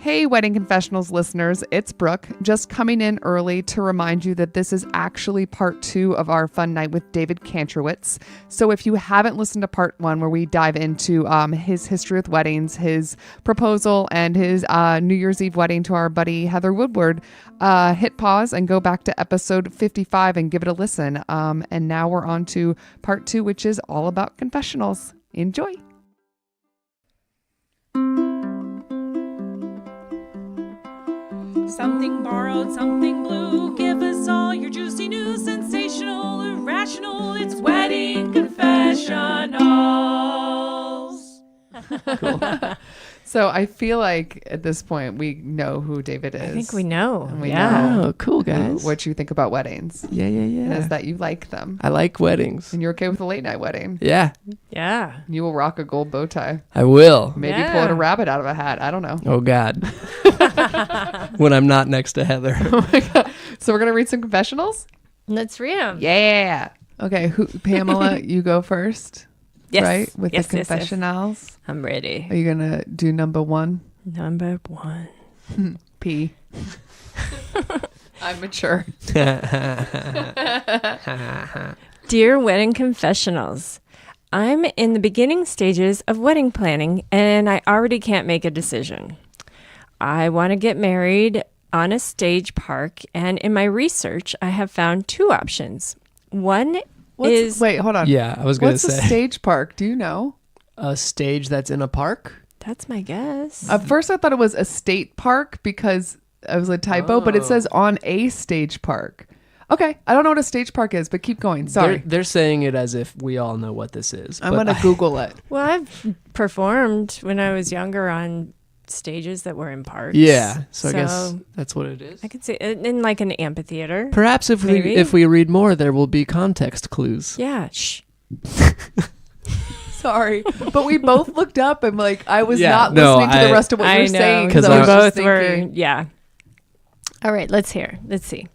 Hey, Wedding Confessionals listeners, it's Brooke, just coming in early to remind you that this is actually part 2 of our fun night with David Kantrowitz. So if you haven't listened to part 1, where we dive into his history with weddings, his proposal, and his New Year's Eve wedding to our buddy Heather Woodward, hit pause and go back to episode 55 and give it a listen. And now we're on to part 2, which is all about confessionals. Enjoy. Something borrowed, something blue. Give us all your juicy news, sensational, irrational. It's Wedding Confessionals. Cool. So I feel like at this point we know who David is. I think we know. And we know Oh, cool, guys. what you think about weddings. Yeah. And is that you like them. I like weddings. And you're okay with a late night wedding. Yeah, Yeah. You will rock a gold bow tie. I will. Maybe Yeah. pull out a rabbit out of a hat. I don't know. Oh, God. When I'm not next to Heather. Oh my God. So we're going to read some confessionals? Let's read them. Yeah. Okay. Pamela, you go first. Yes. Right? With Yes, the yes, yes. confessionals. I'm ready. Are you going to do number 1? Number 1. P. I'm mature. Dear Wedding Confessionals, I'm in the beginning stages of wedding planning and I already can't make a decision. I want to get married on a stage park, and in my research, I have found 2 options. One is... Wait, hold on. Yeah, I was going to What's say. a stage park? Do you know? A stage that's in a park? That's my guess. At first, I thought it was a state park because it was a typo, but it says on a stage park. Okay, I don't know what a stage park is, but keep going. Sorry. They're saying it as if we all know what this is. I'm but going to Google it. Well, I've performed when I was younger on stages that were in parks. Yeah, so I So- guess that's what it is. I could say in like an amphitheater. Perhaps if Maybe. we read more, there will be context clues. Yeah. Shh. Sorry. But we both looked up and I was Yeah, not no, listening to the rest of what I you're know. saying. Because So I I was was both just were. thinking, Yeah. All right. Let's see.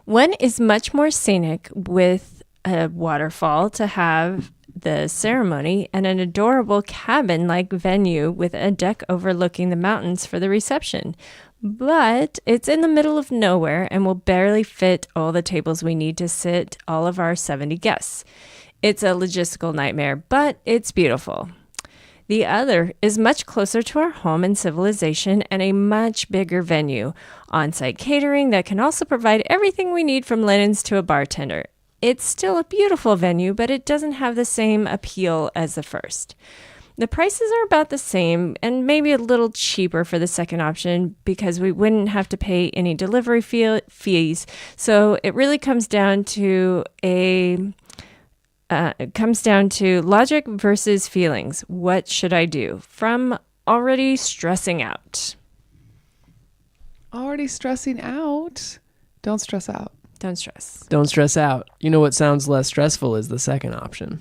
One is much more scenic with a waterfall to have the ceremony and an adorable cabin-like venue with a deck overlooking the mountains for the reception. But it's in the middle of nowhere and will barely fit all the tables we need to sit all of our 70 guests. It's a logistical nightmare, but it's beautiful. The other is much closer to our home and civilization and a much bigger venue, on-site catering that can also provide everything we need from linens to a bartender. It's still a beautiful venue, but it doesn't have the same appeal as the first. The prices are about the same and maybe a little cheaper for the second option because we wouldn't have to pay any delivery fees. So it really comes down to logic versus feelings. What should I do? From already stressing out. already stressing out. Don't stress out. Don't stress. Don't stress out. You know what sounds less stressful is the second option.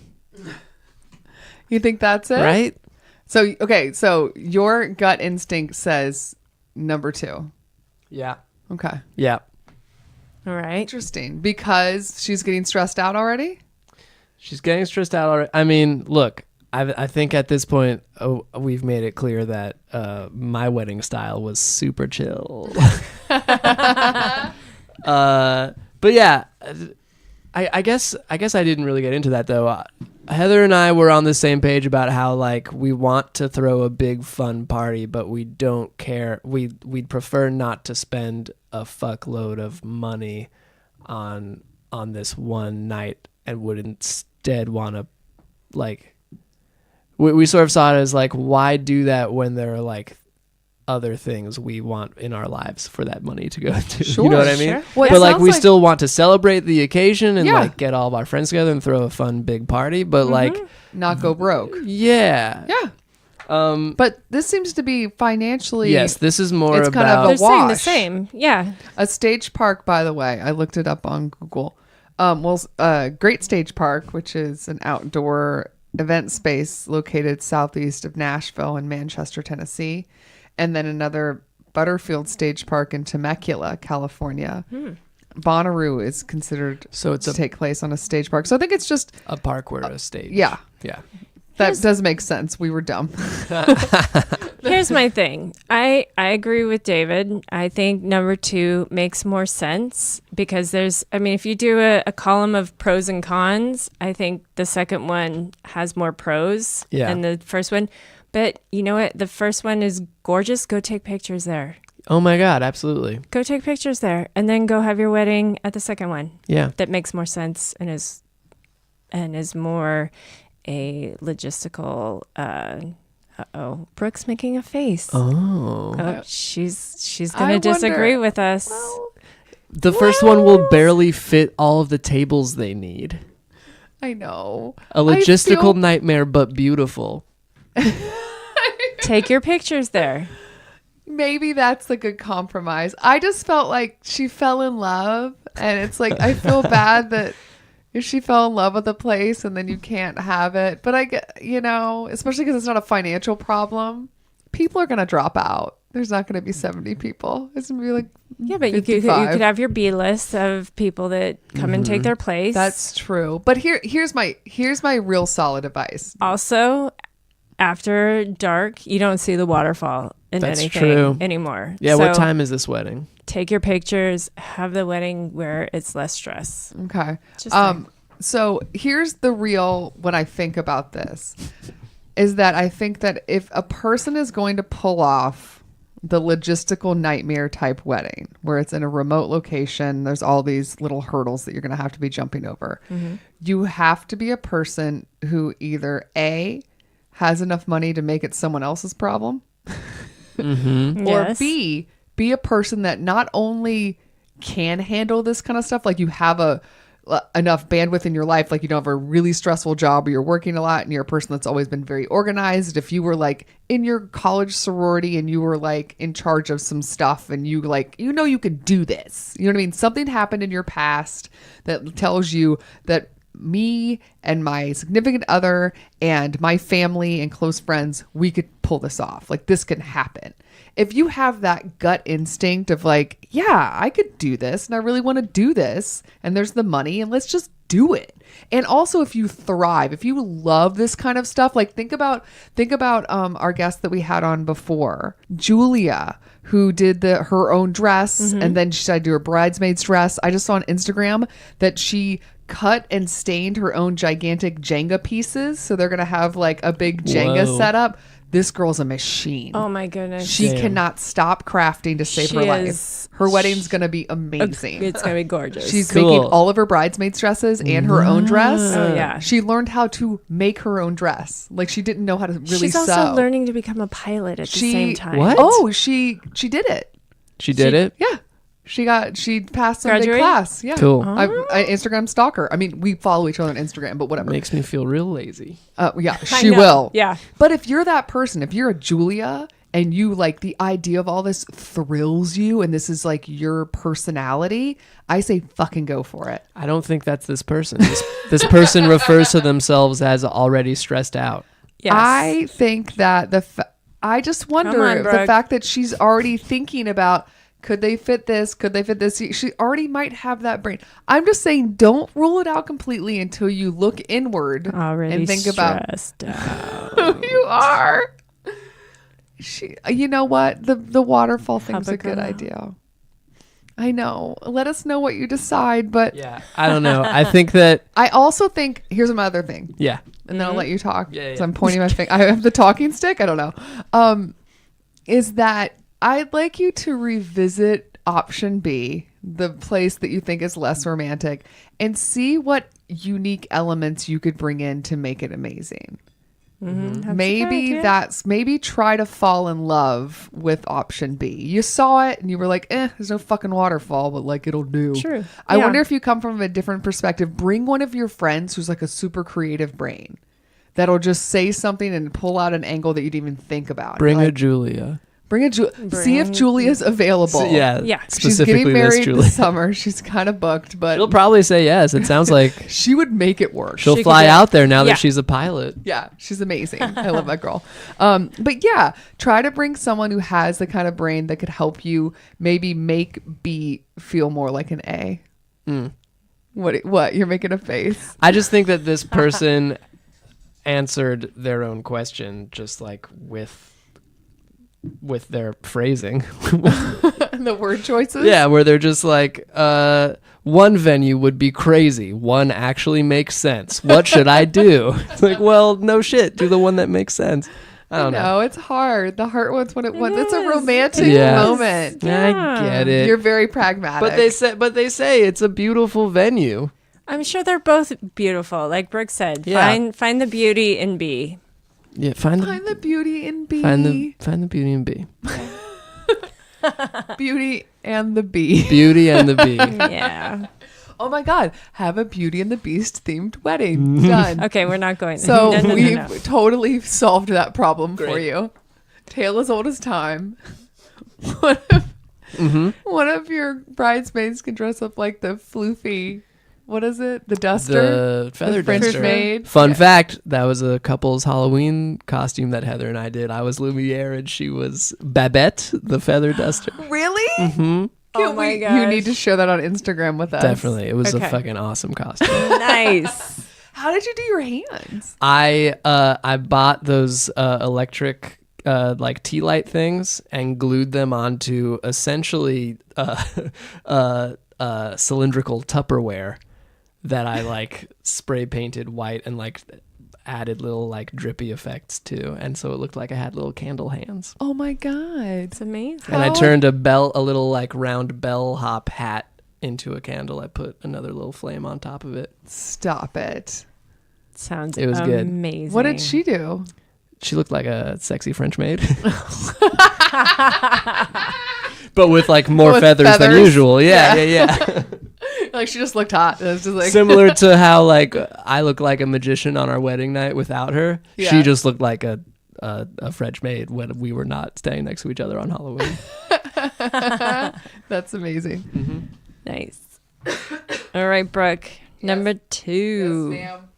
You think that's it? Right? So, okay. So your gut instinct says number 2. Yeah. Okay. Yeah. All right. Interesting. Because she's getting stressed out already? She's getting stressed out already. I mean, look, I think at this point, we've made it clear that my wedding style was super chill. But yeah, I guess I didn't really get into that though. Heather and I were on the same page about how we want to throw a big fun party, but we don't care. We'd prefer not to spend a fuckload of money on this one night, and would instead want to we sort of saw it as why do that when there are other things we want in our lives for that money to go to. Sure, you know what I mean? sure. Well, it But sounds we still want to celebrate the occasion and Yeah. get all of our friends together and throw a fun big party. But not go broke. yeah. Yeah. Um, But this seems to be financially. yes, this is more It's kind of about They're saying the wash. same. Yeah. A stage park, by the way, I looked it up on Google. Great Stage Park, which is an outdoor event space located southeast of Nashville in Manchester, Tennessee. And then another Butterfield Stage Park in Temecula, California. Bonnaroo is considered So it's to a- take place on a stage park. So I think it's just, a park where a stage. yeah. Yeah. That does make sense. We were dumb. That Here's my thing. I agree with David. I think number 2 makes more sense because if you do a column of pros and cons, I think the second one has more pros than the first one. But you know what? The first one is gorgeous. Go take pictures there. Oh my God, absolutely. Go take pictures there and then go have your wedding at the second one. Yeah. That makes more sense and is more a logistical Brooke's making a face. Oh, she's gonna disagree with us. the first one will barely fit all of the tables they need. I know. A logistical nightmare, but beautiful. Take your pictures there. Maybe that's the good compromise. I just felt like she fell in love, and it's like I feel bad that if she fell in love with a place and then you can't have it. But I get, especially because it's not a financial problem, people are going to drop out. There's not going to be 70 people. It's going to be like but you could have your B list of people that come and take their place. That's true. But here's my real solid advice. Also, after dark, you don't see the waterfall in anything anymore. Yeah, so what time is this wedding? Take your pictures, have the wedding where it's less stress. Okay. So here's the real, when I think about this, is that I think that if a person is going to pull off the logistical nightmare type wedding, where it's in a remote location, there's all these little hurdles that you're going to have to be jumping over. You have to be a person who either A, has enough money to make it someone else's problem, or B, be a person that not only can handle this kind of stuff, like you have enough bandwidth in your life, like you don't have a really stressful job or you're working a lot and you're a person that's always been very organized. If you were like in your college sorority and you were like in charge of some stuff and you you could do this, you know what I mean? Something happened in your past that tells you that me and my significant other and my family and close friends, we could pull this off. Like this can happen. If you have that gut instinct of like, yeah, I could do this and I really want to do this and there's the money and let's just do it. And also if you thrive, if you love this kind of stuff, like think about our guest that we had on before, Julia, who did her own dress and then she decided to do her bridesmaid's dress. I just saw on Instagram that she cut and stained her own gigantic Jenga pieces. So they're going to have like a big Jenga setup. This girl's a machine. Oh my goodness. She cannot stop crafting to save her life. Her wedding's going to be amazing. It's going to be gorgeous. She's making all of her bridesmaids dresses and her own dress. Oh yeah. She learned how to make her own dress. Like she didn't know how to really sew. She's also learning to become a pilot at the same time. What? Oh, she did it. She did it? Yeah. She passed some big Graduated? class. Yeah. Cool. I Instagram stalker. I mean, we follow each other on Instagram, but whatever. Makes me feel real lazy. Yeah, she will. Yeah. But if you're that person, if you're a Julia and you like the idea of all this thrills you and this is like your personality, I say fucking go for it. I don't think that's this person. This person refers to themselves as already stressed out. Yes. I think that I just wonder on, the Brooke. fact that she's already thinking about, could they fit this? Could they fit this? She already might have that brain. I'm just saying, don't rule it out completely until you look inward Already and think about out. who you are. You know what? The waterfall thing's a good idea. I know. Let us know what you decide, but Yeah. I don't know. I think that. I also think, here's my other thing, Yeah. and then I'll let you talk. Yeah, So I'm pointing my finger. I have the talking stick. I don't know. Is that I'd like you to revisit option B, the place that you think is less romantic, and see what unique elements you could bring in to make it amazing. Maybe try to fall in love with option B. You saw it and you were like, there's no fucking waterfall, but like it'll do. True. I Yeah. wonder if you come from a different perspective. Bring one of your friends who's like a super creative brain that'll just say something and pull out an angle that you didn't even think about. Bring a Like, Julia. See if Julia's available. Yeah. She's Specifically getting this married Julia. this summer. She's kind of booked, but She'll probably say yes. It sounds like she would make it work. she'll She fly could do it. out there now Yeah. that she's a pilot. Yeah, she's amazing. I love that girl. But yeah, try to bring someone who has the kind of brain that could help you maybe make B feel more like an A. What? You're making a face. I just think that this person answered their own question just like with with their phrasing. The word choices. Yeah, where they're just like, one venue would be crazy. One actually makes sense. What should I do? It's like, well, no shit. Do the one that makes sense. I don't know. No, it's hard. The heart wants what it wants. It's a is. romantic Yeah. moment. I get it. You're very pragmatic. But they say it's a beautiful venue. I'm sure they're both beautiful. Like Brooke said, Yeah. find the beauty in B. Yeah, find the beauty in B. find the beauty in B. Beauty and the Bee. Beauty and the bee. Yeah. Oh my God. Have a Beauty and the Beast themed wedding. Done. Okay, we're not going there. So No. we've totally solved that problem for Great. you. Tale as old as time. One of your bridesmaids can dress up like the floofy. What is it? The duster? The feather French duster. maid? Fun Yeah. fact, that was a couple's Halloween costume that Heather and I did. I was Lumiere and she was Babette, the feather duster. Really? Mm-hmm. Oh my You gosh. need to share that on Instagram with us. Definitely. It was Okay. a fucking awesome costume. Nice. How did you do your hands? I bought those electric like tea light things and glued them onto essentially cylindrical Tupperware that I like spray painted white and like added little like drippy effects to, and so it looked like I had little candle hands. Oh my God. It's amazing. And I How- turned a little like round bellhop hat into a candle. I put another little flame on top of it. Stop it. Sounds It was good. amazing. What did she do? She looked like a sexy French maid. But with like more With feathers than feathers? usual. Yeah. Like she just looked hot. It was just like Similar to how like I look like a magician on our wedding night without her. Yeah. She just looked like a French maid when we were not staying next to each other on Halloween. That's amazing. Nice. All right, Brooke. Number 2. Yes, ma'am.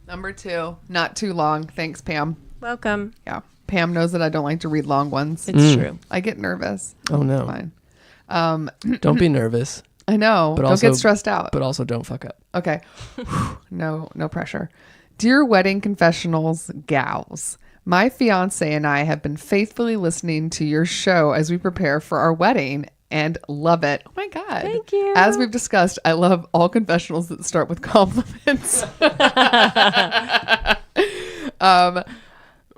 Number 2. Not too long. Thanks, Pam. Welcome. Yeah. Pam knows that I don't like to read long ones. It's true. I get nervous. Oh no. Fine. Don't be nervous, I know. But Don't also- get stressed out. but also don't fuck up. Okay. No pressure. Dear Wedding Confessionals gals, my fiance and I have been faithfully listening to your show as we prepare for our wedding and love it. Oh my God. Thank you. As we've discussed, I love all confessionals that start with compliments.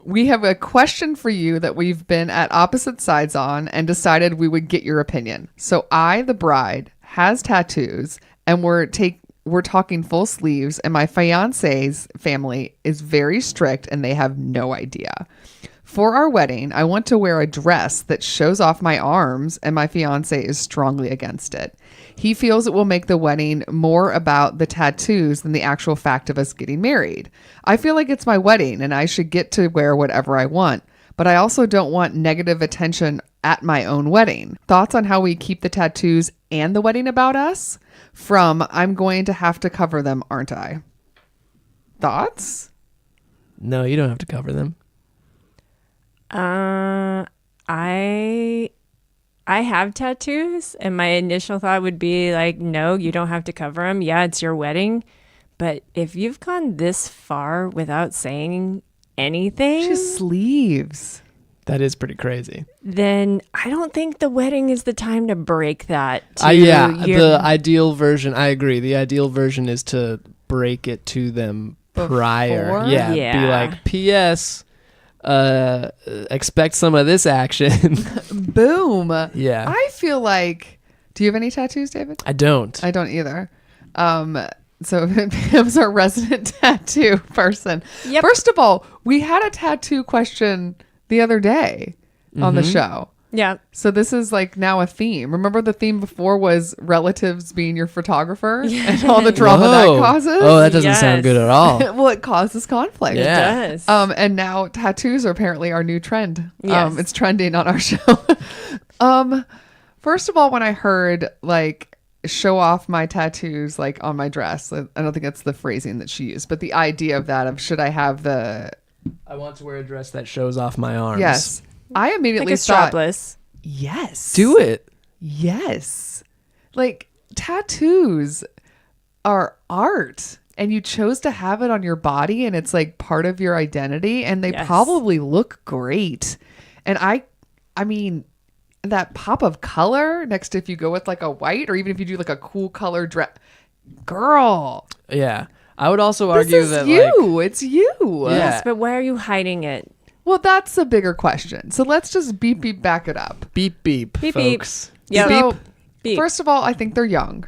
We have a question for you that we've been at opposite sides on and decided we would get your opinion. So I, the bride, has tattoos and we're talking full sleeves, and my fiance's family is very strict and they have no idea. For our wedding, I want to wear a dress that shows off my arms, and my fiance is strongly against it. He feels it will make the wedding more about the tattoos than the actual fact of us getting married. I feel like it's my wedding and I should get to wear whatever I want, but I also don't want negative attention at my own wedding. Thoughts on how we keep the tattoos and the wedding about us? From I'm going to have to cover them, aren't I? Thoughts? No, you don't have to cover them. I have tattoos, and my initial thought would be like, no, you don't have to cover them. Yeah, it's your wedding. But if you've gone this far without saying anything, Just sleeves. That is pretty crazy. then I don't think the wedding is the time to break that. Yeah, your- the ideal version, I agree. The ideal version is to break it to them prior. Before? Yeah, be Yeah. like, P.S., expect some of this action. Boom. Yeah. I feel like, do you have any tattoos, David? I don't. I don't either. So Pam's our resident tattoo person. Yep. First of all, we had a tattoo question the other day on the show. Yeah. So this is like now a theme. Remember the theme before was relatives being your photographer and all the drama Whoa. that causes? Oh, that doesn't Yes. sound good at all. Well, it causes conflict. Yeah. It does. And now tattoos are apparently our new trend. Yes. It's trending on our show. First of all, when I heard like show off my tattoos like on my dress, I don't think that's the phrasing that she used, but the idea of that of should I have the I want to wear a dress that shows off my arms. yes, I immediately like a thought strapless. yes, Do it. yes, like tattoos are art. And you chose to have it on your body and it's like part of your identity and they Yes. probably look great. And I mean, that pop of color next to if you go with like a white or even if you do like a cool color dress. Girl. Yeah. I would also argue This is that you. It's you. Yeah. Yes, but why are you hiding it? Well, that's a bigger question. So let's just beep back it up. beep beep, Beep, folks. Yep. So, Beep. first of all, I think they're young.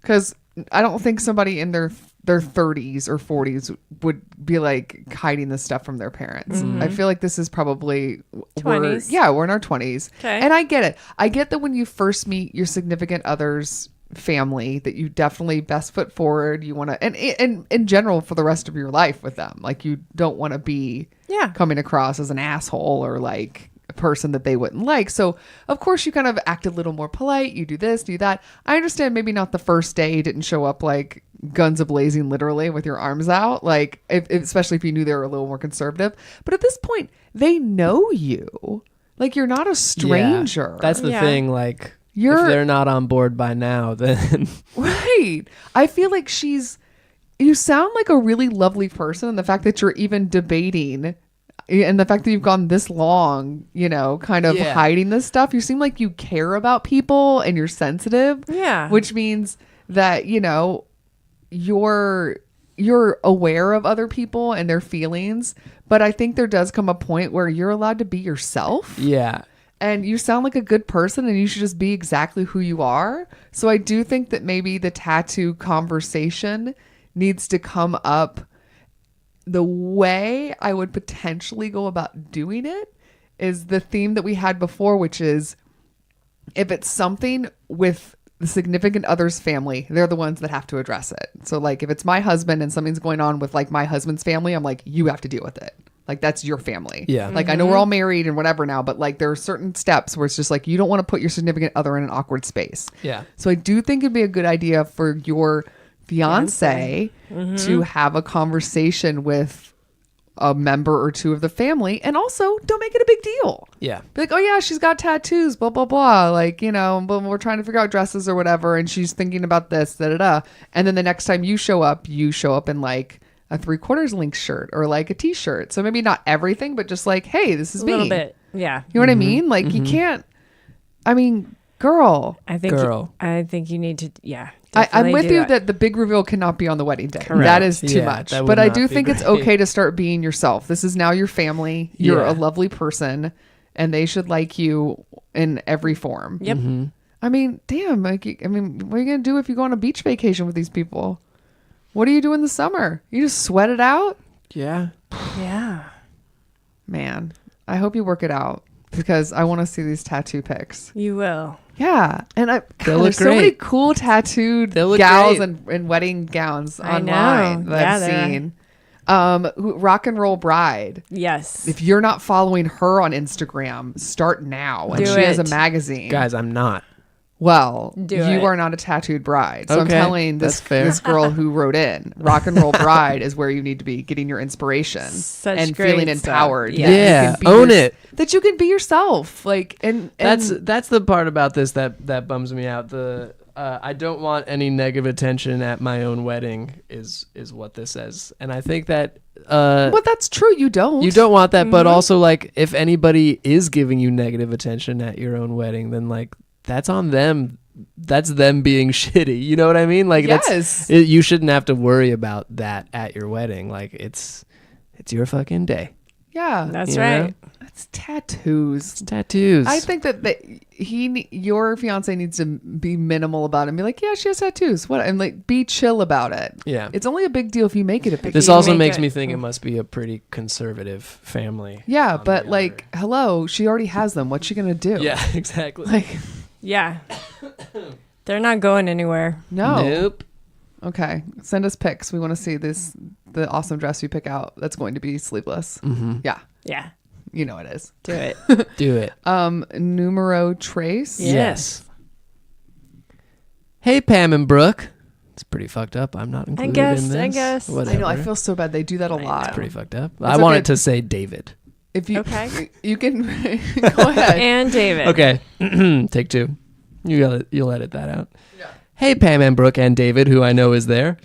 Because I don't think somebody in their 30s or 40s would be like hiding this stuff from their parents. I feel like this is probably 20s. We're in our 20s. Okay. And I get it. I get that when you first meet your significant other's family that you definitely best foot forward. You want to, and in general for the rest of your life with them, like you don't want to be coming across as an asshole or like a person that they wouldn't like. So of course you kind of act a little more polite. You do this, do that. I understand maybe not the first day you didn't show up like guns a-blazing literally with your arms out, like especially if you knew they were a little more conservative. But at this point they know you, like you're not a stranger. Yeah, that's the thing, like if they're not on board by now, then right. I feel like you sound like a really lovely person, and the fact that you're even debating and the fact that you've gone this long, kind of hiding this stuff, you seem like you care about people and you're sensitive. Yeah. Which means that, you're aware of other people and their feelings, but I think there does come a point where you're allowed to be yourself. yeah. And you sound like a good person and you should just be exactly who you are. So I do think that maybe the tattoo conversation needs to come up. The way I would potentially go about doing it is the theme that we had before, which is if it's something with the significant other's family, they're the ones that have to address it. So like if it's my husband and something's going on with like my husband's family, I'm like, you have to deal with it. Like that's your family. Yeah. Like I know we're all married and whatever now, but like there are certain steps where it's just like you don't want to put your significant other in an awkward space. Yeah. So I do think it'd be a good idea for your fiance to have a conversation with a member or two of the family, and also don't make it a big deal. Yeah. Be like, oh yeah, she's got tattoos, blah blah blah. Like but we're trying to figure out dresses or whatever, and she's thinking about this, da da da. And then the next time you show up in like a 3/4 length shirt or like a t-shirt. So maybe not everything, but just like, hey, this is A me. little bit. Yeah. You know what I mean? Like you can't. I mean, girl. I think you need to. Yeah. I'm with you that. that the big reveal cannot be on the wedding day. Correct. That is too Yeah, much. that would But I not do be think it's great. okay to start being yourself. This is now your family. You're Yeah. a lovely person, and they should like you in every form. Yep. I mean, damn. Like, what are you gonna do if you go on a beach vacation with these people? What do you do in the summer? You just sweat it out? Yeah. Yeah. Man, I hope you work it out because I want to see these tattoo pics. You will. Yeah, and They'll look there's so many great. cool tattooed They'll look gals great. and wedding gowns I know. online that Yeah, I've they're- seen. Rock and Roll Bride. Yes. If you're not following her on Instagram, start now. And Do she has a it. magazine. Guys, I'm not. Well, Do you it. are not a tattooed bride. So I'm Okay, telling that's fair. this girl who wrote in, Rock and Roll Bride is where you need to be getting your inspiration Such and great feeling stuff. empowered. Yeah. that you Yeah, can be own it. That you can be yourself. Like, and That's the part about this that bums me out. I don't want any negative attention at my own wedding is what this says, and I think that but that's true. You don't. you don't want that. But also, like, if anybody is giving you negative attention at your own wedding, then like that's on them. That's them being shitty. You know what I mean? Like, Yes. you shouldn't have to worry about that at your wedding. Like, it's your fucking day. Yeah. That's You right. know? That's tattoos. It's tattoos. I think that your fiance needs to be minimal about it and be like, yeah, she has tattoos. What? And like, be chill about it. Yeah. It's only a big deal if you make it a big This deal. also make makes it- me think it must be a pretty conservative family. Yeah, on but the like, hello, she already has them. What's she gonna do? other- yeah, exactly. Like, Yeah. They're not going anywhere. no. Nope. Okay, send us pics. We want to see the awesome dress you pick out. That's going to be sleeveless. Mm-hmm. Yeah, Yeah. you know it is. Do it. Do it. Numero trace. Yeah. Yes. Hey, Pam and Brooke. It's pretty fucked up. I'm not included guess- in this. I guess. Whatever. I know. I feel so bad. They do that a lot. It's pretty fucked up. It's I wanted okay. to say David. If you Okay. you can go ahead. And David. Okay. Take two. You'll edit that out. Yeah. Hey, Pam and Brooke and David, who I know is there.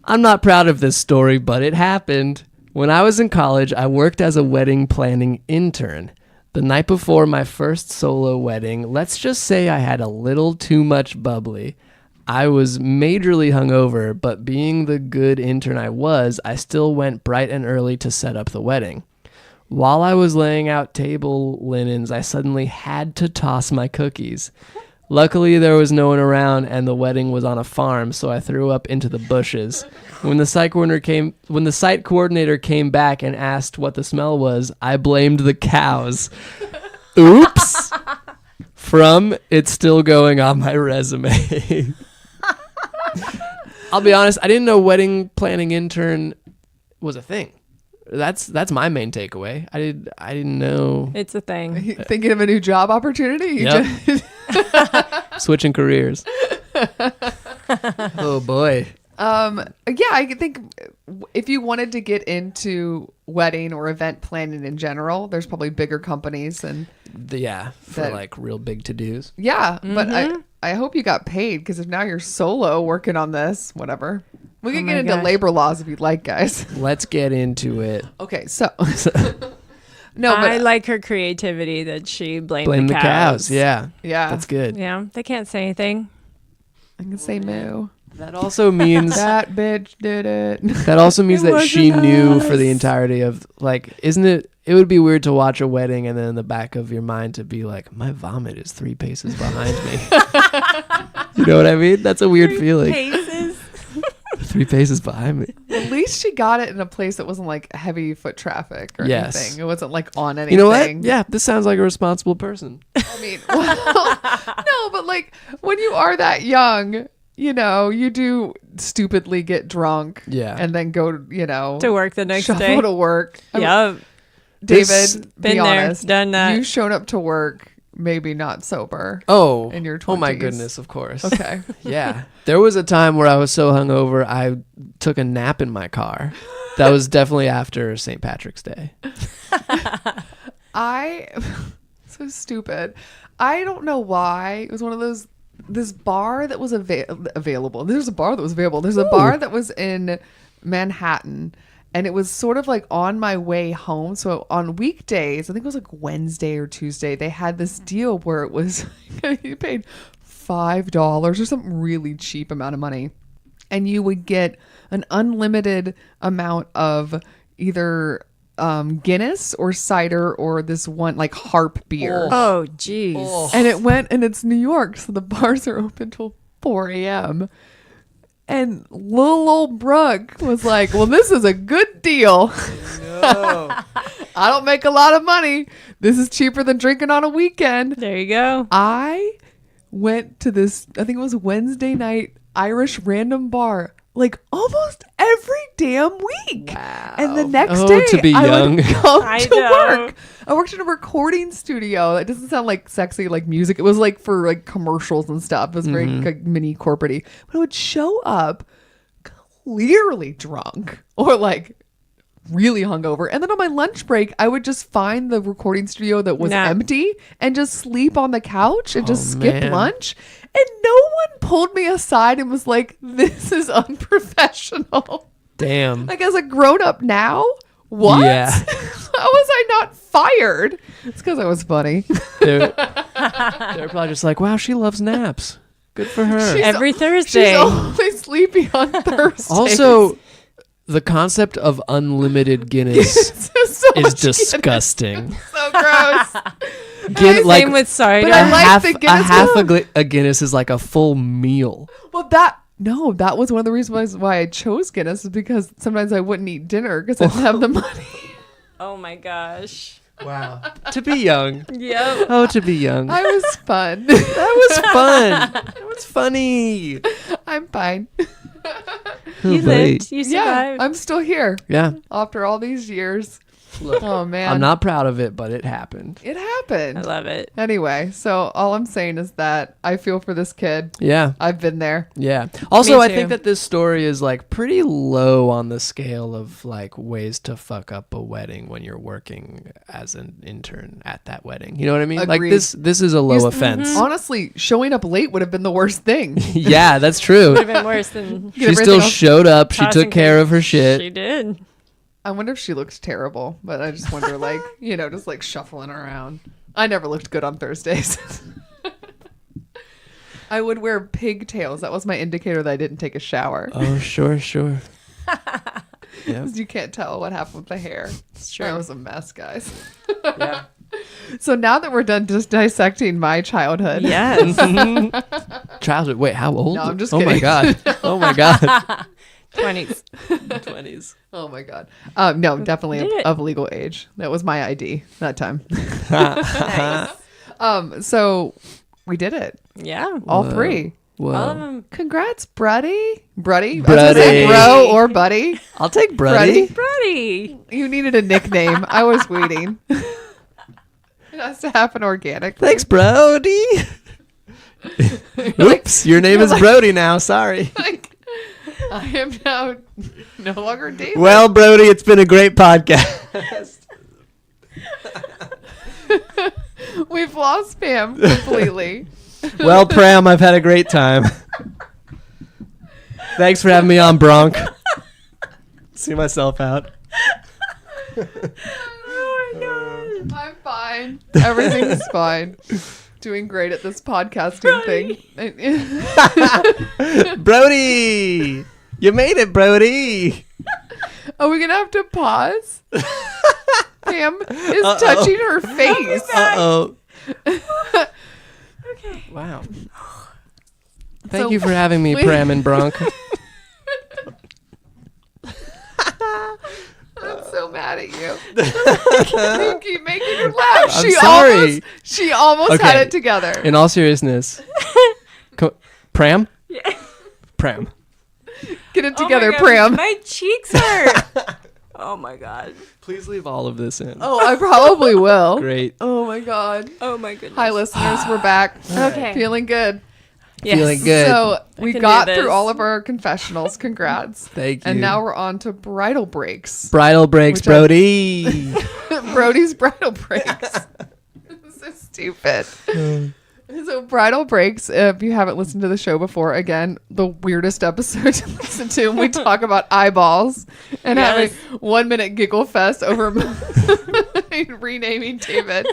I'm not proud of this story, but it happened. When I was in college, I worked as a wedding planning intern. The night before my first solo wedding, let's just say I had a little too much bubbly. I was majorly hungover, but being the good intern I was, I still went bright and early to set up the wedding. While I was laying out table linens, I suddenly had to toss my cookies. Luckily, there was no one around, and the wedding was on a farm, so I threw up into the bushes. When the site coordinator came back and asked what the smell was, I blamed the cows. Oops. From It's Still Going on my resume. I'll be honest, I didn't know wedding planning intern was a thing. That's my main takeaway. I didn't know. It's a thing. Thinking of a new job opportunity? Yep. Switching careers. Oh boy. Yeah, I think if you wanted to get into wedding or event planning in general, there's probably bigger companies and for like real big to-dos. yeah, but I hope you got paid, because if now you're solo working on this, whatever. We can get into labor laws if you'd like, guys. Let's get into it. Okay, so no, but I like her creativity that she blamed Blame the the cows. cows. Yeah. That's good. Yeah, they can't say anything. I can say moo. That also means That bitch did it. that also means It that she wasn't knew us. for the entirety of, like, isn't it? It would be weird to watch a wedding and then in the back of your mind to be like, my vomit is 3 paces behind me. You know what I mean? That's a weird feeling. Paces. 3 paces behind me. At least she got it in a place that wasn't like heavy foot traffic or Yes. anything. It wasn't like on anything. You know what? Yeah, this sounds like a responsible person. I mean, well, no, but like when you are that young, you know, you do stupidly get drunk. Yeah. And then go, you know, To work the next shuffle day. to work. I mean, Yep. David, be Been there, honest. done that. You showed up to work maybe not sober. Oh. In your Oh my 20s. goodness, of course. Okay. Yeah. There was a time where I was so hungover I took a nap in my car. That was definitely after St. Patrick's Day. So stupid. I don't know why. It was one of those, this bar that was available. There's a bar that was available. There's a bar that was in Manhattan, and it was sort of like on my way home. So on weekdays, I think it was like Wednesday or Tuesday, they had this deal where it was, you paid $5 or something really cheap amount of money, and you would get an unlimited amount of either Guinness or cider or this one like Harp beer. Oh, geez. And it's New York, so the bars are open till 4 a.m. And little old Brooke was like, well, this is a good deal. No. I don't make a lot of money. This is cheaper than drinking on a weekend. There you go. I went to this, I think it was Wednesday night, Irish random bar, like almost every damn week. Wow. And the next Oh, day, to be I young. would come I to know. work. I worked in a recording studio. It doesn't sound like sexy, like music. It was like for like commercials and stuff. It was very like mini corporate-y. But I would show up clearly drunk or like really hungover. And then on my lunch break, I would just find the recording studio that was empty and just sleep on the couch and just skip man. lunch. And no one pulled me aside and was like, this is unprofessional. Damn. Like as a grown up now, what? Yeah. How was I not fired? It's because I was funny. They're probably just like, wow, she loves naps. Good for her. Every Thursday. She's always sleepy on Thursdays. Also, the concept of unlimited Guinness so is much disgusting. Guinness. So gross. Same with cider. But I like half, the a Guinness half one. a Guinness is like a full meal. Well, that was one of the reasons why I chose Guinness, is because sometimes I wouldn't eat dinner because I didn't have the money. Oh my gosh. Wow. To be young. Yep. Oh, to be young. I was fun. That was fun. It was funny. I'm fine. You Oh, lived. You Yeah, survived. I'm still here Yeah. after all these years. Look, Oh man, I'm not proud of it, but it happened. It happened. I love it. Anyway, so all I'm saying is that I feel for this kid. Yeah. I've been there. Yeah. Also, Me I too. think that this story is like pretty low on the scale of like ways to fuck up a wedding when you're working as an intern at that wedding. You know what I mean? Like Agreed. this is a low offense. Honestly, showing up late would have been the worst thing. Yeah, that's true. Would have been worse than Get She everything still else- showed up. She tossing took care of her cookies. shit. She did. I wonder if she looks terrible, but I just wonder, like, just like shuffling around. I never looked good on Thursdays. I would wear pigtails. That was my indicator that I didn't take a shower. Oh, sure. Yeah. You can't tell what happened with the hair. It's true. That was a mess, guys. Yeah. So now that we're done just dissecting my childhood. Yes. Childhood. Wait, how old? No, I'm just Oh my kidding. god. Oh my god. 20s. 20s. Oh my God. No, definitely Did it? of legal age. That was my ID that time. Nice. So we did it. Yeah. All Whoa. three. Whoa. All of them. Congrats, Bruddy. Bruddy? I was Bruddy. gonna say bro or buddy. I'll take Brody. Brody. You needed a nickname. I was waiting. It has to happen organically. Thanks, Brody. Oops, your name is Brody now. Sorry. Like, I am now no longer David. Well, Brody, it's been a great podcast. We've lost Pam completely. Well, Pram, I've had a great time. Thanks for having me on, Bronk. See myself out. Oh my God. I'm fine. Everything's fine. Doing great at this podcasting thing. Brody, you made it, Brody. Are we gonna have to pause? Pam is touching her face. Uh-oh. Okay. Wow. So- Thank you for having me, Pram and Bronk. I'm so mad at you. You keep making her laugh. I'm She sorry. almost had Okay. it together. In all seriousness. Pram? Yeah. Pram. Get it Oh my together, God, Pram. My cheeks hurt. Oh my God. Please leave all of this in. Oh, I probably will. Great. Oh my God. Oh my goodness. Hi, listeners. We're back. Okay. Feeling good. Yes. Feeling good. So we can got do through this. all of our confessionals. Congrats. Thank you. And now we're on to bridal breaks. Bridal breaks, Which I- Brody. Brody's bridal breaks. This is stupid. So bridal breaks, if you haven't listened to the show before, again, the weirdest episode to listen to. We talk about eyeballs and Yes. having 1 minute giggle fest over renaming David.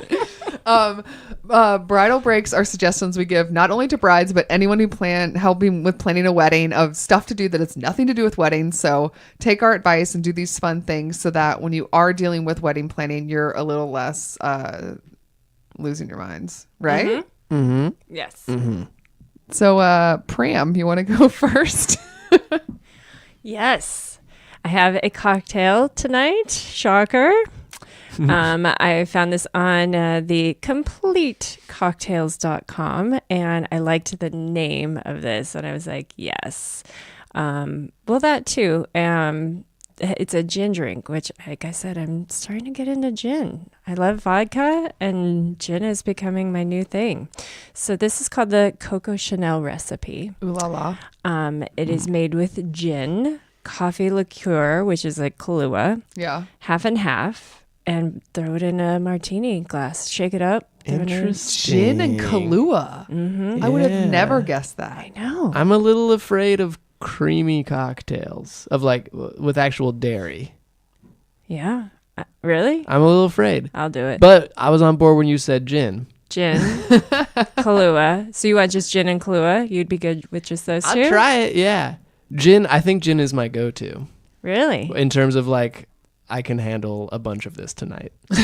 Bridal breaks are suggestions we give not only to brides, but anyone who helping with planning a wedding of stuff to do that has nothing to do with weddings. So take our advice and do these fun things so that when you are dealing with wedding planning, you're a little less losing your minds, right? Mm-hmm. Yes. Mm-hmm. So, Pram, you want to go first? Yes. I have a cocktail tonight. Shocker. I found this on the completecocktails.com and I liked the name of this and I was like, yes. Well, that too. It's a gin drink, which, like I said, I'm starting to get into gin. I love vodka, and gin is becoming my new thing. So this is called the Coco Chanel recipe. Ooh la la. It is made with gin, coffee liqueur, which is like Kahlua, Yeah. half and half, and throw it in a martini glass. Shake it up. throw it in. Interesting. Gin and Kahlua. Mhm. I would Yeah. have never guessed that. I know. I'm a little afraid of creamy cocktails of like with actual dairy. Yeah. Really? I'm a little afraid. I'll do it. But I was on board when you said gin. Gin, Kahlua. So you want just gin and Kahlua? You'd be good with just those two? I'll try it. Yeah. Gin. I think gin is my go-to Really? in terms of like I can handle a bunch of this tonight. Do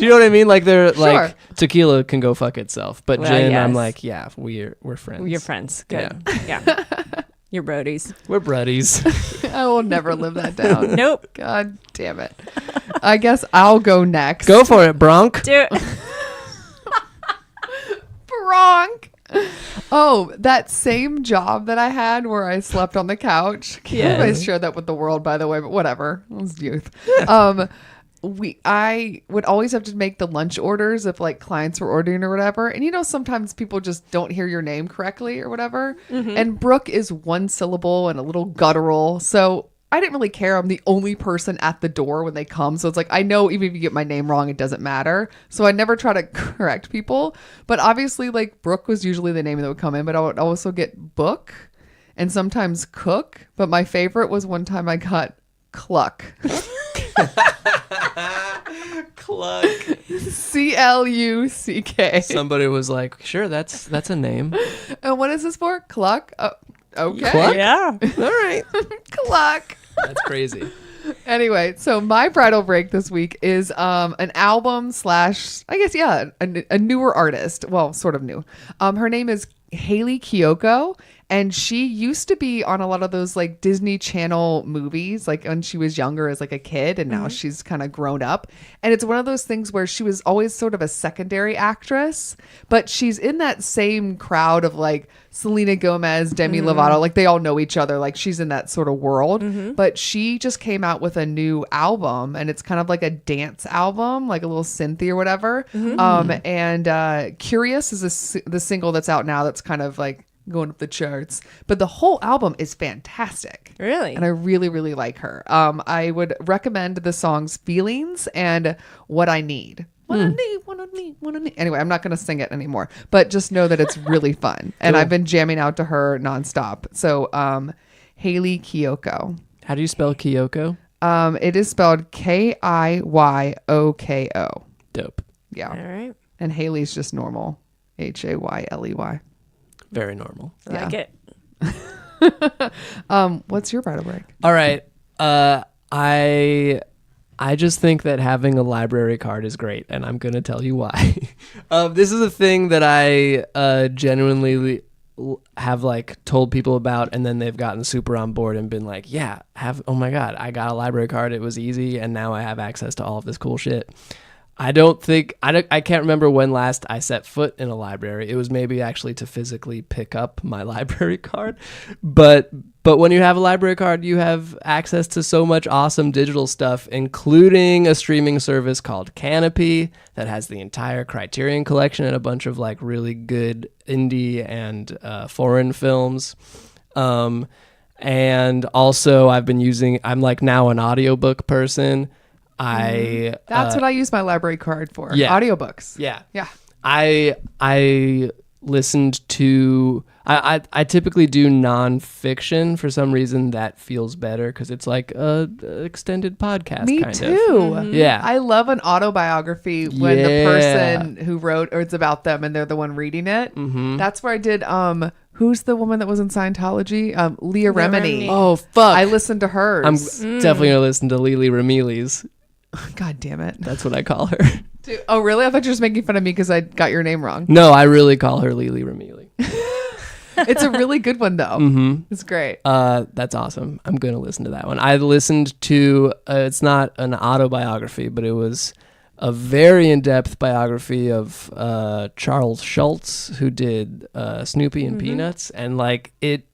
you know what I mean? Like they're Sure. like tequila can go fuck itself, but Well, gin, yes. I'm like, yeah, we're friends. You're friends. Good. Yeah. You're Brodies. We're buddies. I will never live that down. Nope. God damn it. I guess I'll go next. Go for it, Bronk. Do it. Bronk. Oh, that same job that I had where I slept on the couch. Can't Yes. always share that with the world, by the way, but whatever. It was youth. I would always have to make the lunch orders if like clients were ordering or whatever. And you know, sometimes people just don't hear your name correctly or whatever. And Brooke is one syllable and a little guttural. So I didn't really care. I'm the only person at the door when they come. So it's like, I know even if you get my name wrong, it doesn't matter. So I never try to correct people. But obviously, like Brooke was usually the name that would come in. But I would also get Book and sometimes Cook. But my favorite was one time I got Cluck. Cluck. CLUCK. Somebody was like, sure, that's a name. And what is this for? Cluck? Okay. Cluck? Yeah. All right. Cluck. That's crazy. Anyway, so my bridal break this week is an album / I guess, yeah, a newer artist. Well, sort of new. Her name is Hayley Kiyoko, and she used to be on a lot of those like Disney Channel movies, like when she was younger as like a kid, and now she's kind of grown up. And it's one of those things where she was always sort of a secondary actress, but she's in that same crowd of like Selena Gomez, Demi Lovato, like they all know each other, like she's in that sort of world. But she just came out with a new album, and it's kind of like a dance album, like a little synthy or whatever. And Curious is the single that's out now that's kind of like going up the charts, but the whole album is fantastic. Really? And I really, really like her. I would recommend the songs Feelings and What I Need. What I need, what I need, what I need. Anyway, I'm not going to sing it anymore, but just know that it's really fun. And Cool. I've been jamming out to her nonstop. So, Hayley Kiyoko. How do you spell Kiyoko? It is spelled Kiyoko. Dope. Yeah. All right. And Haley's just normal. Hayley. Very normal. I like it. What's your bridal break? All right. I just think that having a library card is great, and I'm going to tell you why. This is a thing that I genuinely have like told people about, and then they've gotten super on board and been like, yeah, oh my God, I got a library card. It was easy, and now I have access to all of this cool shit. I can't remember when last I set foot in a library. It was maybe actually to physically pick up my library card. But when you have a library card, you have access to so much awesome digital stuff, including a streaming service called Canopy that has the entire Criterion collection and a bunch of like really good indie and foreign films. And also I'm like now an audiobook person. That's what I use my library card for. Yeah. Audiobooks. Yeah. Yeah. I listened to I typically do nonfiction. For some reason that feels better because it's like a extended podcast. Me kind too. of. Yeah. I love an autobiography when the Yeah. person who wrote, or it's about them and they're the one reading it. That's where I did who's the woman that was in Scientology? Leah Remini. Oh fuck. I listened to hers. I'm definitely gonna listen to Lily Ramili's. God damn it. That's what I call her. Dude, oh really? I thought you were just making fun of me because I got your name wrong. No, I really call her Lily Ramili. It's a really good one though. It's great. That's awesome. I'm going to listen to that one. I listened to, it's not an autobiography, but it was a very in-depth biography of Charles Schultz, who did Snoopy and Peanuts. And like, it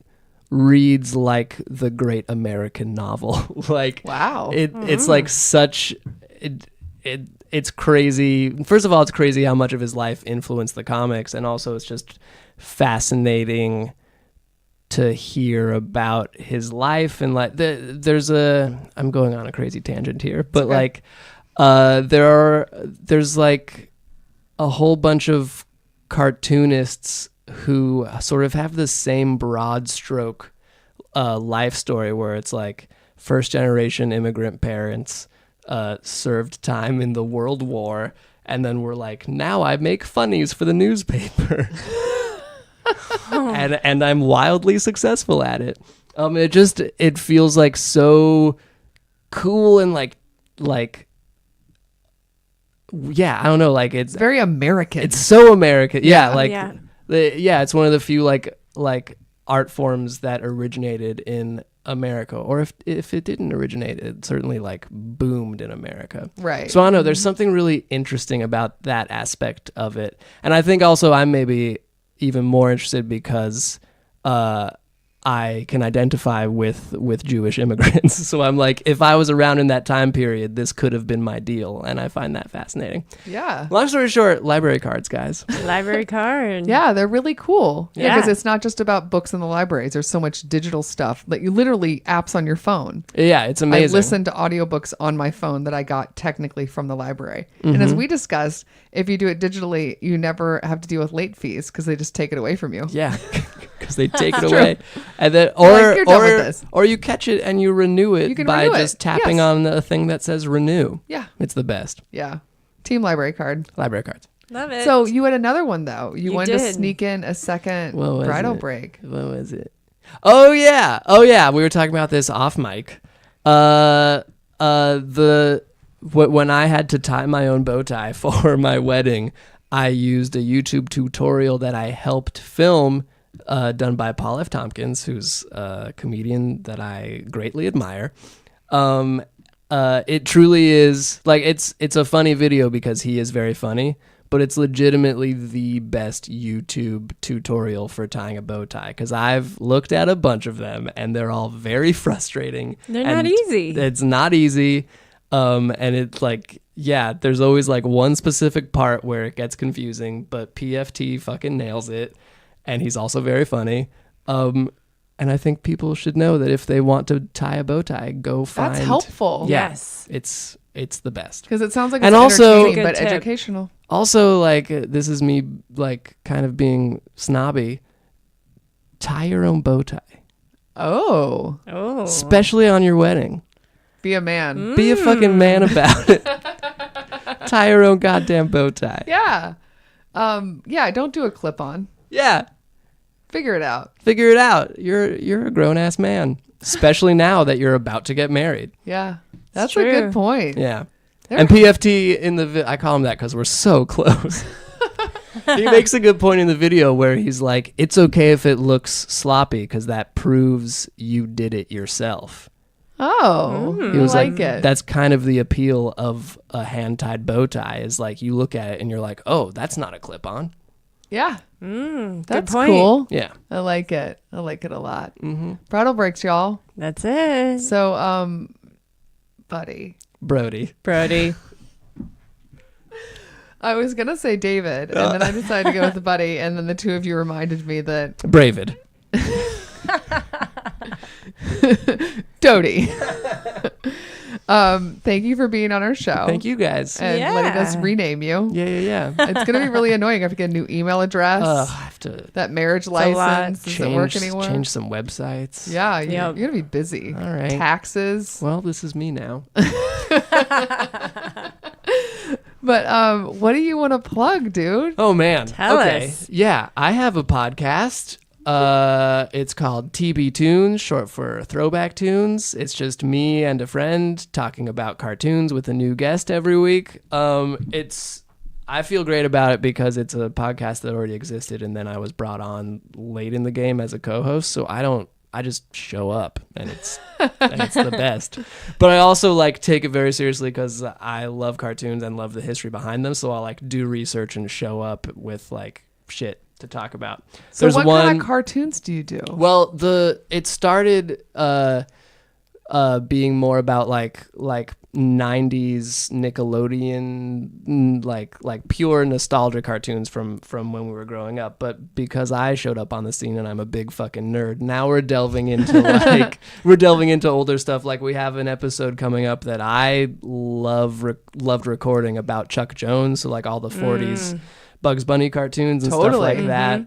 reads like the great American novel. Like, Wow. It's like such, it's crazy. First of all, it's crazy how much of his life influenced the comics. And also it's just fascinating to hear about his life. And like I'm going on a crazy tangent here, but okay. like there's like a whole bunch of cartoonists who sort of have the same broad stroke life story, where it's like first generation immigrant parents served time in the World War, and then we're like, now I make funnies for the newspaper. and I'm wildly successful at it. It feels like so cool and like yeah, I don't know, like it's very American. It's so American. Yeah, like Yeah. it's one of the few like art forms that originated in America, or if it didn't originate, it certainly like boomed in America. Right. So I don't know, there's something really interesting about that aspect of it. And I think also I'm maybe even more interested because I can identify with Jewish immigrants. So I'm like, if I was around in that time period, this could have been my deal. And I find that fascinating. Yeah. Long story short, library cards, guys. Library card. Yeah, they're really cool. Yeah, Yeah. because it's not just about books in the libraries. There's so much digital stuff, like you literally apps on your phone. Yeah, it's amazing. I listened to audiobooks on my phone that I got technically from the library. And as we discussed, if you do it digitally, you never have to deal with late fees because they just take it away from you. Yeah. because they take it True. away, and then Like, you're done with this. or you catch it and you renew it You can by renew it. just tapping Yes. on the thing that says renew. Yeah. It's the best. Yeah. Team library card. Library cards. Love it. So you had another one though. You wanted to did. sneak in a second What was bridal it? break. What was it? Oh yeah. We were talking about this off mic. When I had to tie my own bow tie for my wedding, I used a YouTube tutorial that I helped film, done by Paul F. Tompkins, who's a comedian that I greatly admire. It truly is like it's a funny video because he is very funny, but it's legitimately the best YouTube tutorial for tying a bow tie because I've looked at a bunch of them and they're all very frustrating. They're and not easy. It's not easy. And it's like, yeah, there's always like one specific part where it gets confusing, but PFT fucking nails it. And he's also very funny. And I think people should know that if they want to tie a bow tie, go find. That's helpful. Yeah, Yes. it's the best. Because it sounds like And it's also- entertaining Good but tip. educational. Also, like, this is me, like, kind of being snobby. Tie your own bow tie, Oh. Oh. especially on your wedding. Be a man. Be a fucking man about it. Tie your own goddamn bow tie. Yeah. Yeah, don't do a clip on. Yeah, Figure it out. figure it out. You're a grown ass man, especially now that you're about to get married. Yeah. That's a true. good point. Yeah. There- And PFT in the I call him that because we're so close. He makes a good point in the video where he's like, it's okay if it looks sloppy because that proves you did it yourself. Oh. He was I like it. That's kind of the appeal of a hand-tied bow tie is like you look at it and you're like, oh, that's not a clip-on. Yeah. Good That's point. cool. Yeah. I like it. I like it a lot. Mm-hmm. Bridal breaks, y'all. That's it. So, buddy. Brody. Brody. I was going to say David, and then I decided to go with the buddy, and then the two of you reminded me that Bravid. Dodie. Thank you for being on our show. Thank you guys. And letting us Yeah. rename you. Yeah. It's going to be really annoying. I have to get a new email address. I have to That marriage a lot. license doesn't work anymore. change some websites. Yeah, Yep. you're going to be busy. All right. Taxes. Well, this is me now. But what do you want to plug, dude? Oh man. Tell okay. us. Yeah, I have a podcast. It's called TBToonz, short for Throwback Tunes. It's just me and a friend talking about cartoons with a new guest every week. I feel great about it because it's a podcast that already existed and then I was brought on late in the game as a co-host, so I just show up and it's the best. But I also like take it very seriously because I love cartoons and love the history behind them. So I'll like do research and show up with like shit to talk about. So what kind of cartoons do you do? Well, it started being more about like 90s Nickelodeon, like pure nostalgia cartoons from when we were growing up. But because I showed up on the scene and I'm a big fucking nerd, now we're delving into older stuff. Like we have an episode coming up that I loved recording about Chuck Jones, so like all the 40s Bugs Bunny cartoons and stuff like that.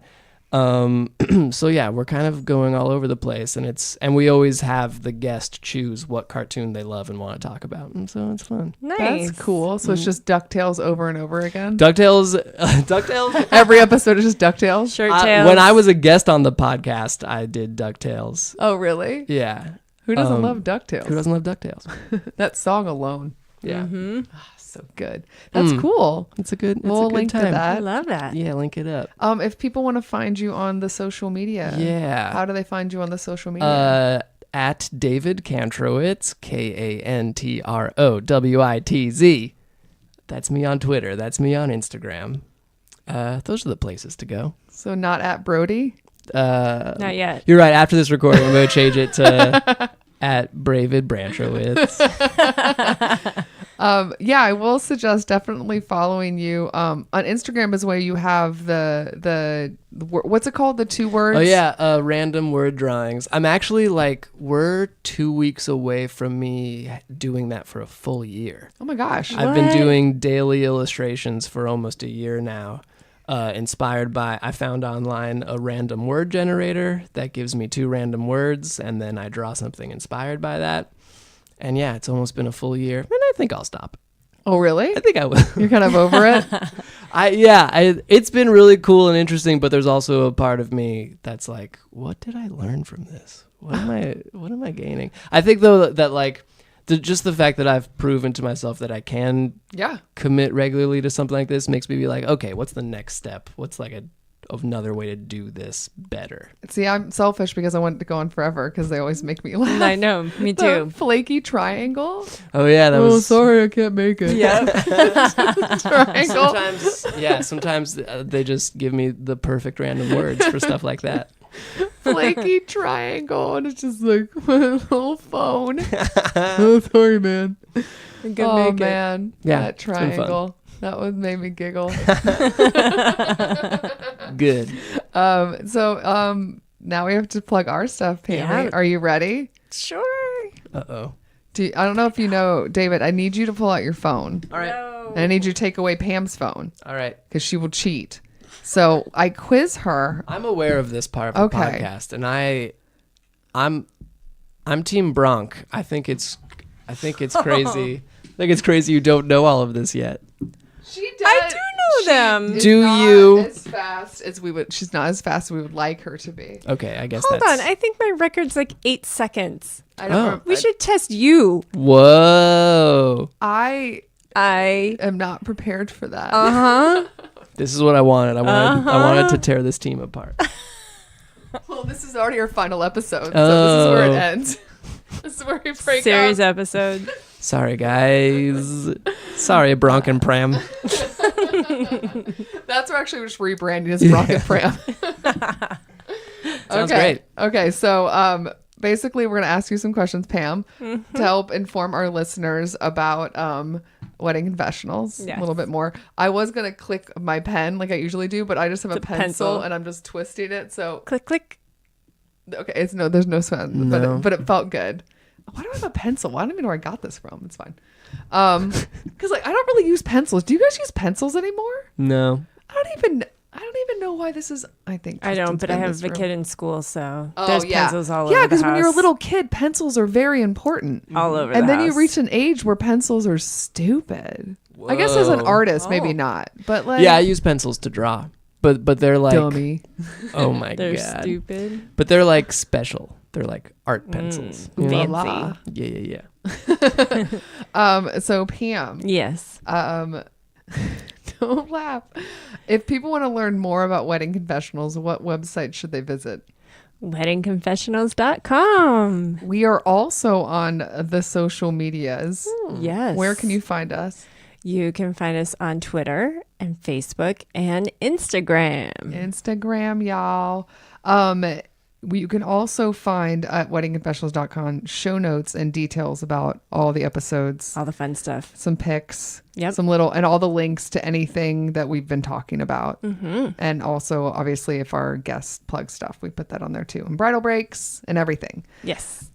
So yeah, we're kind of going all over the place, and we always have the guest choose what cartoon they love and want to talk about, and so it's fun. Nice. That's cool. So it's just DuckTales over and over again. DuckTales. Every episode is just DuckTales. Shirt tails. When I was a guest on the podcast, I did DuckTales. Oh, really? Yeah. Who doesn't love DuckTales? Who doesn't love DuckTales? That song alone. Yeah. So good. That's cool. It's a good. It's We'll a good link time. to that. I love that. Yeah, link it up. If people want to find you on the social media, Yeah. how do they find you on the social media? At David Kantrowitz, Kantrowitz. That's me on Twitter. That's me on Instagram. Those are the places to go. So not at Brody. Not yet. You're right. After this recording, I'm going to change it to at Bravid Branchowitz. Yeah, I will suggest definitely following you. On Instagram is where you have the what's it called? The 2 words. Oh yeah, random word drawings. I'm actually we're 2 weeks away from me doing that for a full year. Oh my gosh. I've been doing daily illustrations for almost a year now. inspired by, I found online a random word generator that gives me 2 random words, and then I draw something inspired by that. And yeah, it's almost been a full year, and I think I'll stop. Oh, really? I think I will. You're kind of over it? It's been really cool and interesting, but there's also a part of me that's like, what did I learn from this? What am I gaining? I think though that like just the fact that I've proven to myself that I can commit regularly to something like this makes me be like, okay, what's the next step? What's like another way to do this better? See, I'm selfish because I want it to go on forever because they always make me laugh. I know, me The too. flaky triangle. Oh yeah, that was. sorry, I can't make it. Yep. Triangle. Sometimes they just give me the perfect random words for stuff like that. Flaky triangle, and it's just like my little phone. Oh, sorry, man. Oh man, Yeah, that it's been fun. triangle. That one made me giggle. Good. Now we have to plug our stuff, Pammy. Yeah. Are you ready? Sure. Uh-oh. I don't know if you know, David, I need you to pull out your phone. All right. And I need you to take away Pam's phone All right. because she will cheat. So I quiz her. I'm aware of this part of the Okay. podcast, and I'm Team Bronk. I think it's crazy. I think it's crazy you don't know all of this yet. She does. I do know them. is Do not you? As fast as we would. She's not as fast as we would like her to be. Okay, I guess Hold that's... on. I think my record's like 8 seconds. I don't. Oh. We should test you. Whoa. I I. am not prepared for that. Uh-huh. This is what I wanted. I wanted to tear this team apart. Well, this is already our final episode, so this is where it Oh. ends. This is where we break Series up. episode. Sorry, guys. Sorry, Bronk and Pram. That's where actually we're just rebranding as Brock and Pram. Sounds Okay. great. Okay, so basically we're gonna ask you some questions, Pam, to help inform our listeners about wedding confessionals a Yes. little bit more. I was gonna click my pen like I usually do, but I just have a The pencil, pencil. and I'm just twisting it. So Click, click. okay, there's no sound, No. but it felt good. Why do I have a pencil? I don't even know where I got this from. It's fine. Because like I don't really use pencils. Do you guys use pencils anymore? No. I don't even know why this is. I think I don't, Tristan's but been I in have this a room. kid in school, so Oh, there's yeah. pencils all over Yeah, the because when you're a house. little kid, pencils are very important. All over And the then you house. reach an age where pencils are stupid. I guess as an Whoa. artist, maybe Oh. not. But like, Yeah, I use pencils to draw. But they're like... dummy. Oh my They're God. stupid. But they're like special. They're like art pencils. You know? La Fancy. la. Yeah. So Pam, Yes. don't laugh. If people want to learn more about wedding confessionals, what website should they visit? Weddingconfessionals.com. We are also on the social medias. Yes. Where can you find us? You can find us on Twitter and Facebook and Instagram. Instagram, y'all. You can also find at weddingconfessionals.com show notes and details about all the episodes, All the fun stuff. some pics, Yep. some little, and all the links to anything that we've been talking about. Mm-hmm. And also, obviously, if our guests plug stuff, we put that on there too, and bridal breaks and everything. Yes.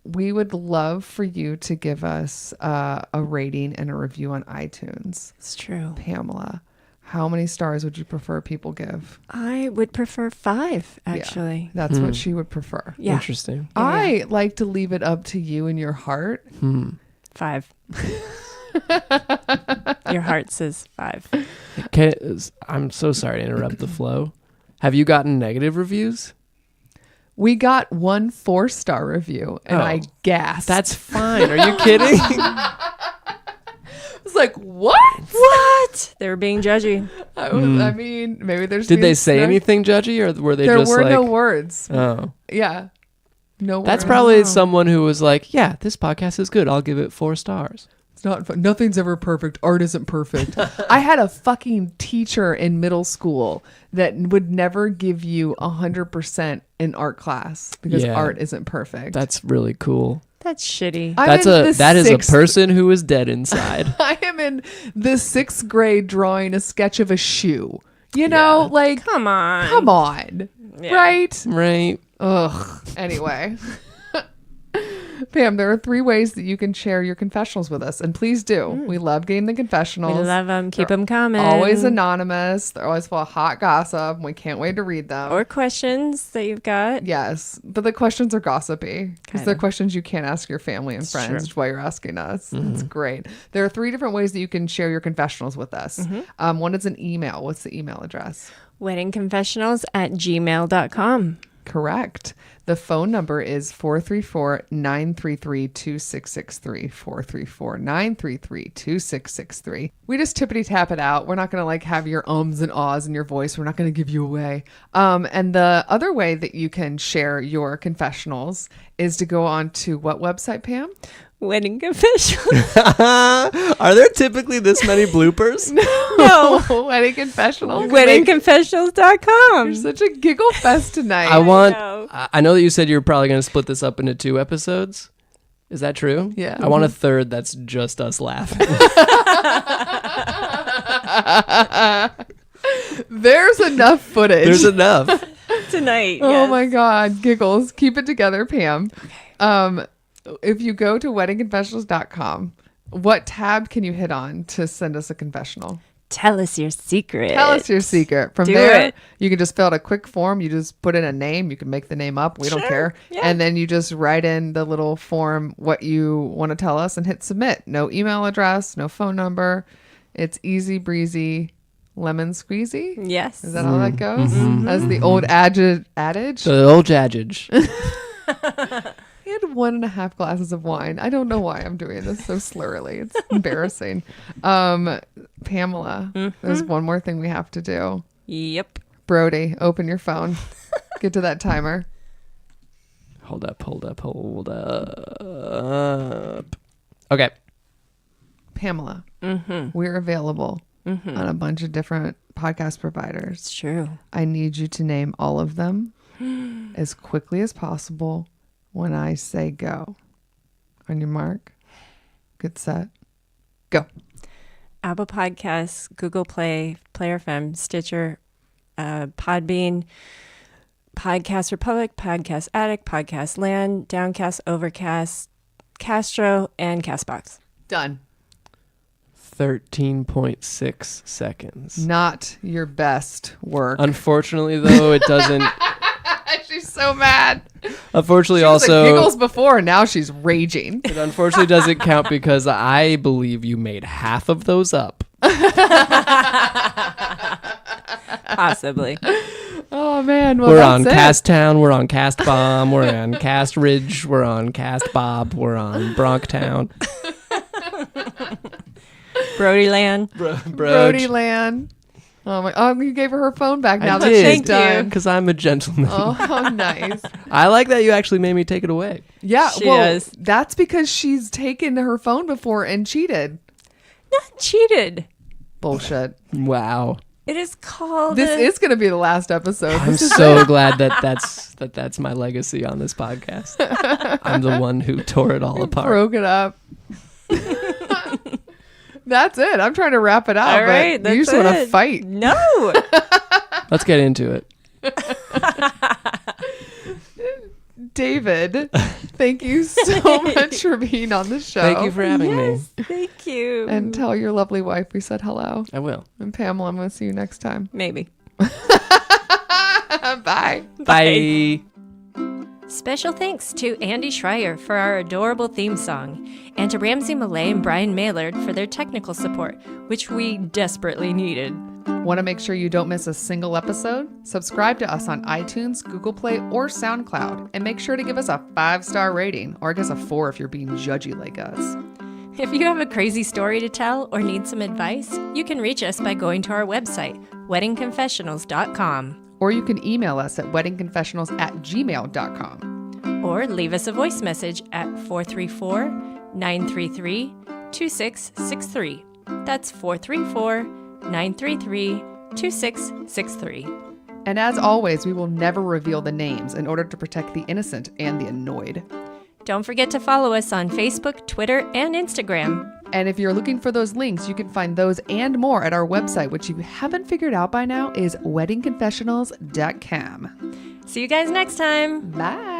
We would love for you to give us a rating and a review on iTunes. It's true. Pamela, how many stars would you prefer people give? I would prefer 5, actually. That's what she would prefer. Yeah. Interesting. Yeah. I like to leave it up to you and your heart. 5. Your heart says 5. I'm so sorry to interrupt the flow. Have you gotten negative reviews? We got 1 4-star review, and Oh. I gasped. That's fine. Are you kidding? I was like, what? What? They were being judgy. I mean, maybe there's. Did they say anything judgy, or were they There just were like? no words. Oh, Yeah, no. that's words. probably someone who was like, "Yeah, this podcast is good. I'll give it 4 stars." It's not. Nothing's ever perfect. Art isn't perfect. I had a fucking teacher in middle school that would never give you 100% in art class because Yeah. art isn't perfect. That's really cool. That's shitty. I'm That in the is a sixth- person who is dead inside. I am in the 6th grade drawing a sketch of a shoe. You know, Yeah. like, Come on. come on. Yeah. Right? Right. Ugh. Anyway. Pam, there are 3 ways that you can share your confessionals with us, and please do. We love getting the confessionals. We love them. Keep them coming. Always anonymous. They're always full of hot gossip. We can't wait to read them. Or questions that you've got. Yes, but the questions are gossipy because they're Kinda. questions you can't ask your family and friends, true. which is why you're asking us. It's great. There are 3 different ways that you can share your confessionals with us. One is an email. What's the email address? weddingconfessionals@gmail.com. Correct. The phone number is 434-933-2663. 434-933-2663. We just tippity tap it out. We're not going to like have your ums and ahs in your voice. We're not going to give you away. And the other way that you can share your confessionals is to go on to what website, Pam? Wedding confessionals. Are there typically this many bloopers? No. Wedding confessionals. weddingconfessionals.com. You're such a giggle fest tonight. I know that you said you're probably going to split this up into 2 episodes. Is that true? Yeah. I want a third that's just us laughing. There's enough footage. There's enough. Tonight. Oh yes. my God. Giggles. Keep it together, Pam. If you go to weddingconfessionals.com, what tab can you hit on to send us a confessional? Tell us your secret. Tell us your secret. From Do there, it. you can just fill out a quick form. You just put in a name. You can make the name up. We don't care. yeah. And then you just write in the little form what you want to tell us and hit submit. No email address, no phone number. It's easy breezy, lemon squeezy. Yes. Is that how that goes? As the old adage? The old jadgage. He had 1.5 glasses of wine. I don't know why I'm doing this so slurrily. It's embarrassing. Pamela, there's one more thing we have to do. Yep. Brody, open your phone. Get to that timer. Hold up. Okay. Pamela, we're available on a bunch of different podcast providers. It's true. I need you to name all of them as quickly as possible when I say go. On your mark, get set, go. Apple Podcasts, Google Play, Player FM, Stitcher, Podbean, Podcast Republic, Podcast Addict, Podcast Land, Downcast, Overcast, Castro, and Castbox. Done. 13.6 seconds. Not your best work. Unfortunately, though, it doesn't. She's so mad. Unfortunately, She was also. like giggles before, and now she's raging. It unfortunately doesn't count because I believe you made half of those up. Possibly. Oh man, well, We're that's on it. Cast Town, we're on Cast Bomb, we're on Cast Ridge, we're on Cast Bob, we're on Bronktown. Brody Land. Brody Land. Oh my! Oh, you gave her phone back now I that she's Thank done. you. because I'm a gentleman. Oh, how nice. I like that you actually made me take it away. Yeah, She well, does. that's because she's taken her phone before and cheated. Not cheated. Bullshit. Wow. It is called. This is going to be the last episode. I'm so glad that's my legacy on this podcast. I'm the one who tore it all apart. Broke it up. That's it. I'm trying to wrap it up. All but right. you just want to it. fight. No. Let's get into it. David, thank you so much for being on the show. Thank you for having me. Thank you. And tell your lovely wife we said hello. I will. And Pamela, I'm going to see you next time. Maybe. Bye. Bye. Special thanks to Andy Schreier for our adorable theme song, and to Ramsey Millay and Brian Maylard for their technical support, which we desperately needed. Want to make sure you don't miss a single episode? Subscribe to us on iTunes, Google Play, or SoundCloud, and make sure to give us a 5-star rating, or I guess a 4 if you're being judgy like us. If you have a crazy story to tell or need some advice, you can reach us by going to our website, weddingconfessionals.com. Or you can email us at weddingconfessionals@gmail.com. Or leave us a voice message at 434-933-2663. That's 434-933-2663. And as always, we will never reveal the names in order to protect the innocent and the annoyed. Don't forget to follow us on Facebook, Twitter, and Instagram. And if you're looking for those links, you can find those and more at our website, which you haven't figured out by now is weddingconfessionals.com. See you guys next time. Bye.